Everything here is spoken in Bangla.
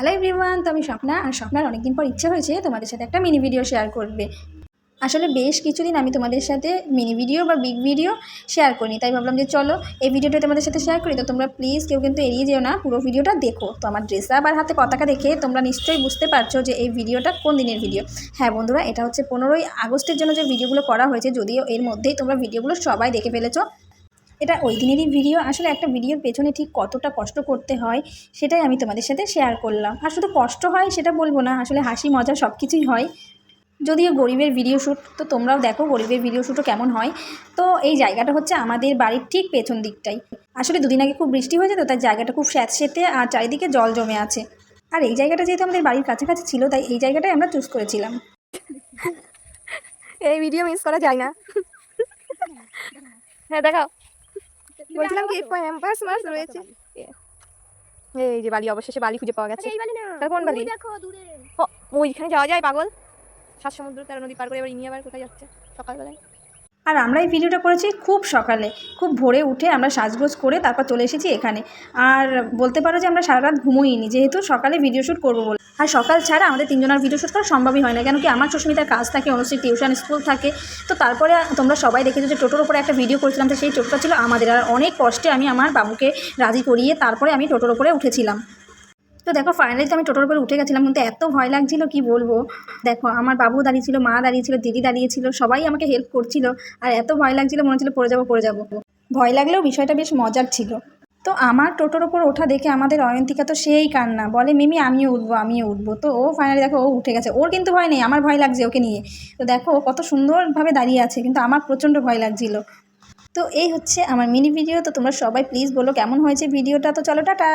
হ্যালো এভরিওয়ান, তো আমি স্বপ্না। আর স্বপ্নার অনেকদিন পর ইচ্ছে হয়েছে তোমাদের সাথে একটা মিনি ভিডিও শেয়ার করবে। আসলে বেশ কিছুদিন আমি তোমাদের সাথে মিনি ভিডিও বা বিগ ভিডিও শেয়ার করিনি, তাই ভাবলাম যে চলো এই ভিডিওটা তোমাদের সাথে শেয়ার করি। তো তোমরা প্লিজ কেউ কিন্তু এড়িয়ে যেও না, পুরো ভিডিওটা দেখো। তো আমার ড্রেস আপ আর হাতে পতাকা দেখে তোমরা নিশ্চয়ই বুঝতে পারছো যে এই ভিডিওটা কোন দিনের ভিডিও। হ্যাঁ বন্ধুরা, এটা হচ্ছে 15ই আগস্টের জন্য যে ভিডিওগুলো করা হয়েছে, যদিও এর মধ্যেই তোমরা ভিডিওগুলো সবাই দেখে ফেলেছো। এটা ওই দিনেরই ভিডিও। আসলে একটা ভিডিওর পেছনে ঠিক কতটা কষ্ট করতে হয় সেটাই আমি তোমাদের সাথে শেয়ার করলাম। আর শুধু কষ্ট হয় সেটা বলবো না, আসলে হাসি মজা সব কিছুই হয়। যদিও গরিবের ভিডিও শ্যুট, তো তোমরাও দেখো গরিবের ভিডিও শ্যুটও কেমন হয়। তো এই জায়গাটা হচ্ছে আমাদের বাড়ির ঠিক পেছন দিকটাই। আসলে দুদিন আগে খুব বৃষ্টি হয়েছে, তো তাই জায়গাটা খুব স্যাঁতসেঁতে আর চারিদিকে জল জমে আছে। আর এই জায়গাটা যেহেতু আমাদের বাড়ির কাছাকাছি ছিল, তাই এই জায়গাটাই আমরা চুজ করেছিলাম। এই ভিডিও মিস করা যায় না। হ্যাঁ দেখাও, বলছিলাম কি ক্যাম্পাস মাছ রয়েছে। এই যে বালি, অবশেষে বালি খুঁজে পাওয়া গেছে। কোন বালি? ওইখানে যাওয়া যায় পাগল? 7 সমুদ্র 13 নদী পার করে এবার ইনি আবার কোথায় যাচ্ছে সকালবেলায়? আর আমরা এই ভিডিওটা করেছি খুব সকালে, খুব ভোরে উঠে আমরা সাজগোজ করে তারপর চলে এসেছি এখানে। আর বলতে পারো যে আমরা সারা রাত ঘুমোইনি, যেহেতু সকালে ভিডিও শ্যুট করবো বলে। আর সকাল ছাড়া আমাদের তিনজনের ভিডিও শ্যুট করা সম্ভবই হয় না, কেন কি আমার সুস্মিতার কাজ থাকে, অনুশ্রীর টিউশন স্কুল থাকে। তো তারপরে তোমরা সবাই দেখেছো যে টোটোর উপরে একটা ভিডিও করেছিলাম, তো সেই টোটোটা ছিল আমাদের। আর অনেক কষ্টে আমি আমার বাবুকে রাজি করিয়ে তারপরে আমি টোটোর উপরে উঠেছিলাম। তো দেখো ফাইনালি তো আমি টোটোর উপরে উঠে গেছিলাম, কিন্তু এত ভয় লাগছিল কি বলবো। দেখো আমার বাবু দাঁড়িয়েছিল, মা দাঁড়িয়েছিল, দিদি দাঁড়িয়েছিল, সবাই আমাকে হেল্প করছিল। আর এত ভয় লাগছিল, মনে হচ্ছিল পড়ে যাবো। ভয় লাগলেও বিষয়টা বেশ মজার ছিল। তো আমার টোটোর ওপর ওঠা দেখে আমাদের অয়ন্তিকা তো সেই কান্না, বলে মিমি আমিও উঠবো। তো ও ফাইনালি দেখো ও উঠে গেছে, ওর কিন্তু ভয় নেই, আমার ভয় লাগছে ওকে নিয়ে। তো দেখো কত সুন্দরভাবে দাঁড়িয়ে আছে, কিন্তু আমার প্রচণ্ড ভয় লাগছিল। তো এই হচ্ছে আমার মিনি ভিডিও। তো তোমরা সবাই প্লিজ বলো কেমন হয়েছে ভিডিওটা। তো চলো টাটা।